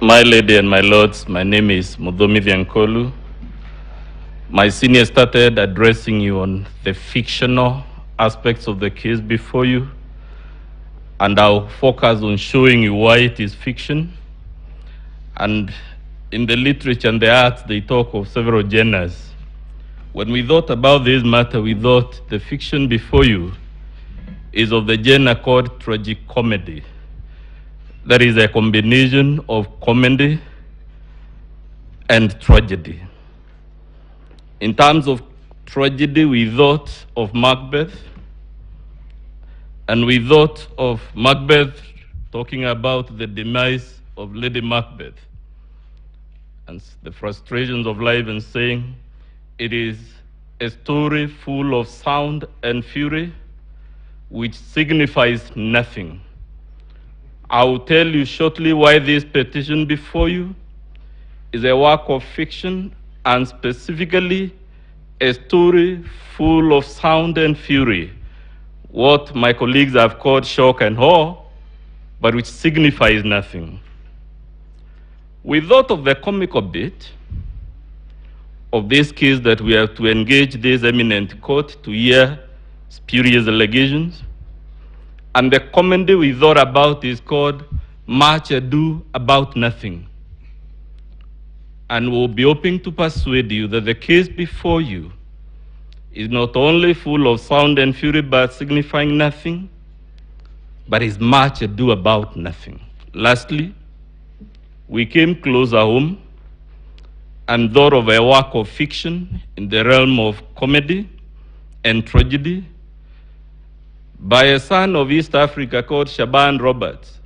My lady and my lords, my name is Muthomi Thiankolu. My senior started addressing you on the fictional aspects of the case before you, and I'll focus on showing you why it is fiction. And in the literature and the arts, they talk of several genres. When we thought about this matter, we thought the fiction before you is of the genre called tragic comedy. That is a combination of comedy and tragedy. In terms of tragedy, we thought of Macbeth, and we thought of Macbeth talking about the demise of Lady Macbeth and the frustrations of life, and saying it is a story full of sound and fury which signifies nothing. I will tell you shortly why this petition before you is a work of fiction, and specifically a story full of sound and fury, what my colleagues have called shock and awe, but which signifies nothing. We thought of the comical bit of this case, that we have to engage this eminent court to hear spurious allegations, and the comedy we thought about is called Much Ado About Nothing. And we'll be hoping to persuade you that the case before you is not only full of sound and fury but signifying nothing, but is much ado about nothing. Lastly, we came closer home and thought of a work of fiction in the realm of comedy and tragedy by a son of East Africa called Shaban Roberts.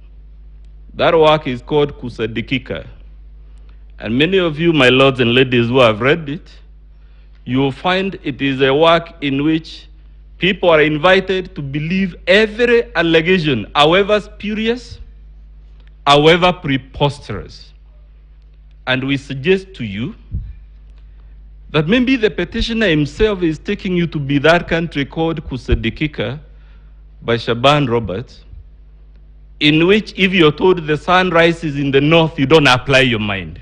That work is called Kusadikika. And many of you, my lords and ladies who have read it, you will find it is a work in which people are invited to believe every allegation, however spurious, however preposterous. And we suggest to you that maybe the petitioner himself is taking you to be that country called Kusadikika by Shaban Roberts, in which if you're told the sun rises in the north, you don't apply your mind.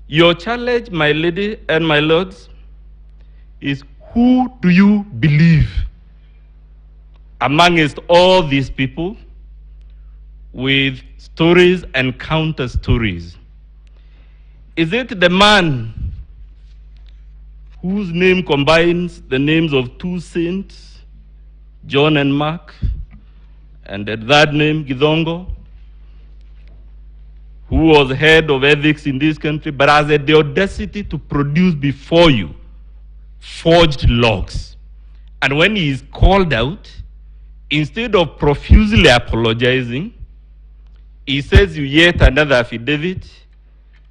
Your challenge, my lady and my lords, is who do you believe amongst all these people with stories and counter stories? Is it the man whose name combines the names of two saints, John and Mark, and that name, Githongo, who was head of ethics in this country, but has the audacity to produce before you forged logs? And when he is called out, instead of profusely apologizing, he says you yet another affidavit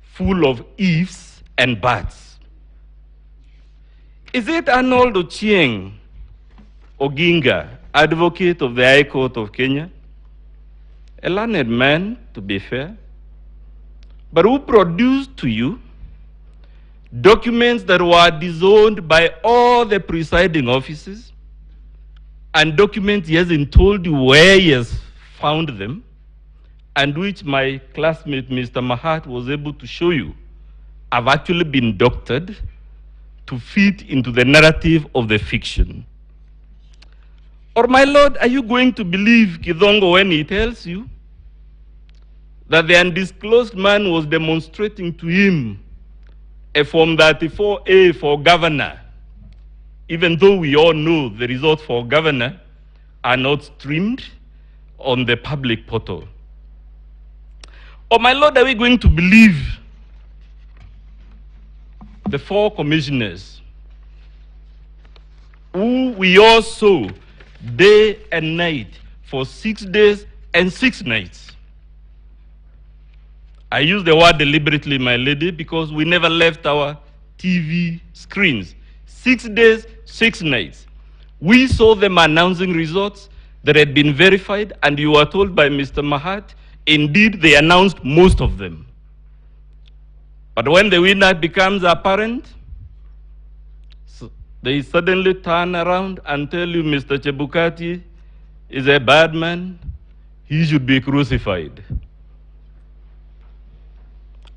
full of ifs and buts. Is it Arnold Ochieng Oginga, advocate of the High Court of Kenya, a learned man, to be fair, but who produced to you documents that were disowned by all the presiding officers, and documents he hasn't told you where he has found them, and which my classmate Mr. Mahat was able to show you have actually been doctored to fit into the narrative of the fiction? Or, my lord, are you going to believe Githongo when he tells you that the undisclosed man was demonstrating to him a Form 34A for governor, even though we all know the results for governor are not streamed on the public portal? Or, my lord, are we going to believe the four commissioners who we all saw day and night for 6 days and 6 nights? I use the word deliberately, my lady, because we never left our TV screens. 6 days, 6 nights. We saw them announcing results that had been verified, and you were told by Mr. Mahat, indeed, they announced most of them. But when the winner becomes apparent, they suddenly turn around and tell you Mr. Chebukati is a bad man, he should be crucified.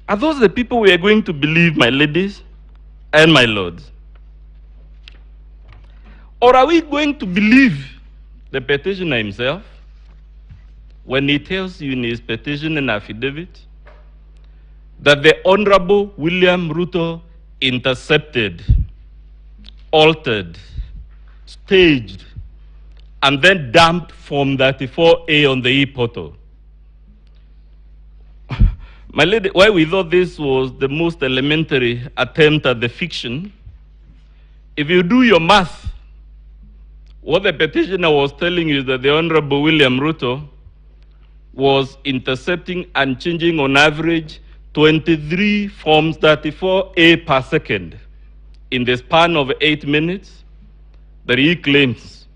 Are those the people we are going to believe, my ladies and my lords? Or are we going to believe the petitioner himself when he tells you in his petition and affidavit that the Honorable William Ruto intercepted, altered, staged, and then dumped Form 34A on the e-portal? My lady, why we thought this was the most elementary attempt at the fiction, if you do your math, what the petitioner was telling you is that the Honorable William Ruto was intercepting and changing on average 23 Forms 34A per second in the span of 8 minutes that he claims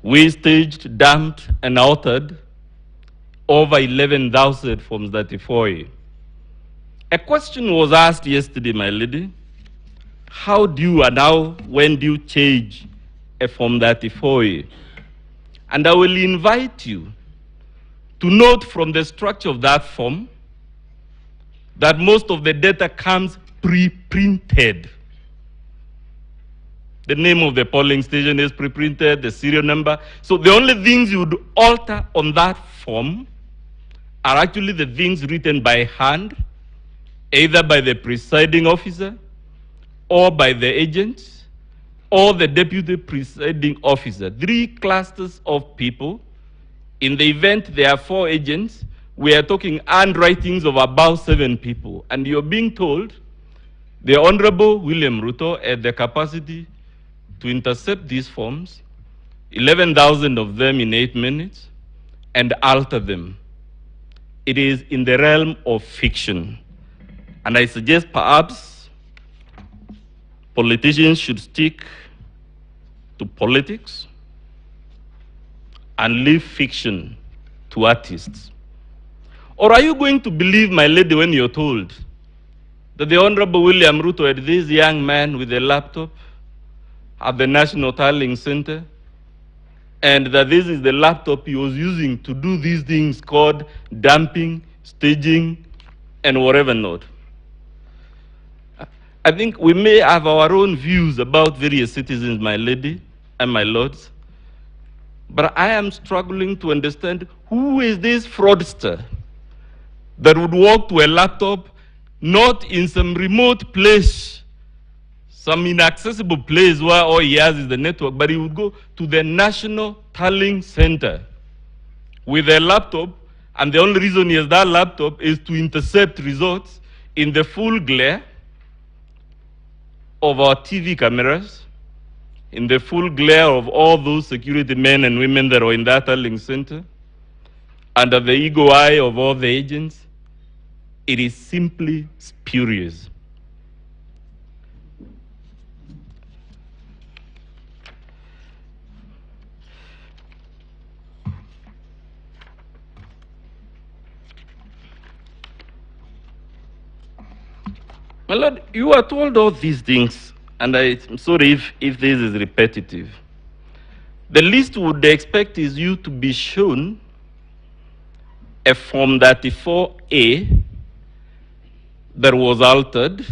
we staged, dumped, and altered over 11,000 Forms 34A. A question was asked yesterday, my lady. How do you and when do you change a Form 34A? And I will invite you to note from the structure of that form that most of the data comes pre-printed. The name of the polling station is pre-printed, the serial number. So the only things you would alter on that form are actually the things written by hand, either by the presiding officer or by the agents or the deputy presiding officer. 3 clusters of people. In the event there are 4 agents, we are talking handwritings of about 7 people. And you're being told the Honorable William Ruto had the capacity to intercept these forms, 11,000 of them in 8 minutes, and alter them. It is in the realm of fiction. And I suggest perhaps politicians should stick to politics and leave fiction to artists. Or are you going to believe, my lady, when you're told that the Honorable William Ruto had this young man with a laptop at the National Tallying Center, and that this is the laptop he was using to do these things called dumping, staging, and whatever not? I think we may have our own views about various citizens, my lady and my lords, but I am struggling to understand who is this fraudster that would walk to a laptop not in some remote place, some inaccessible place where all he has is the network, but he would go to the National Tallying Center with a laptop, and the only reason he has that laptop is to intercept results in the full glare of our TV cameras, in the full glare of all those security men and women that are in that tallying center, under the eagle eye of all the agents. It is simply spurious. My Lord, you are told all these things, and I'm sorry if this is repetitive. The least we would expect is you to be shown a Form 34A that was altered,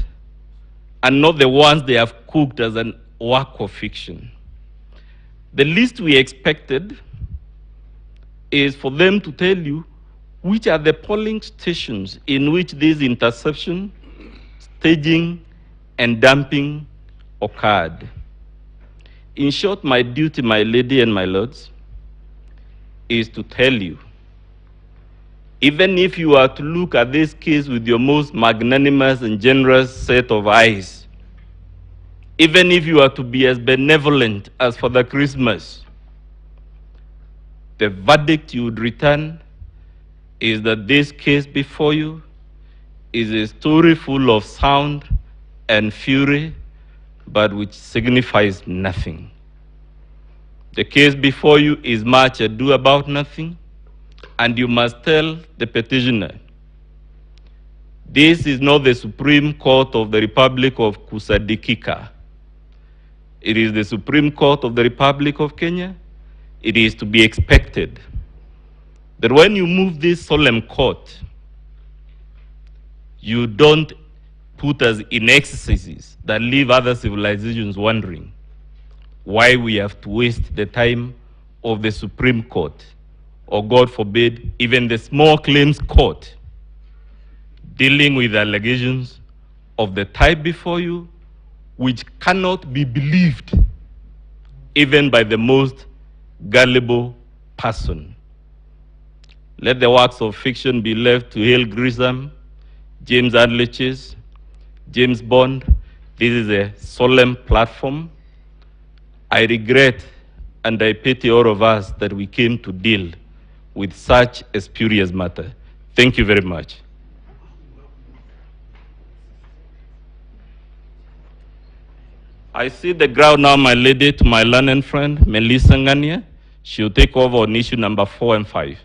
and not the ones they have cooked as a work of fiction. The least we expected is for them to tell you which are the polling stations in which this interception, staging, and dumping occurred. In short, my duty, my lady and my lords, is to tell you, even if you are to look at this case with your most magnanimous and generous set of eyes, even if you are to be as benevolent as Father Christmas, the verdict you would return is that this case before you is a story full of sound and fury, but which signifies nothing. The case before you is much ado about nothing, and you must tell the petitioner, this is not the Supreme Court of the Republic of Kusadikika. It is the Supreme Court of the Republic of Kenya. It is to be expected that when you move this solemn court, You don't put us in exercises that leave other civilizations wondering why we have to waste the time of the Supreme Court, or God forbid, even the small claims court, dealing with allegations of the type before you, which cannot be believed even by the most gullible person. Let the works of fiction be left to Hale Grissom, James Adliches, James Bond. This is a solemn platform. I regret and I pity all of us that we came to deal with such a spurious matter. Thank you very much. I see the ground now, my lady, to my learned friend, Melissa Ngania. She'll take over on issue number 4 and 5.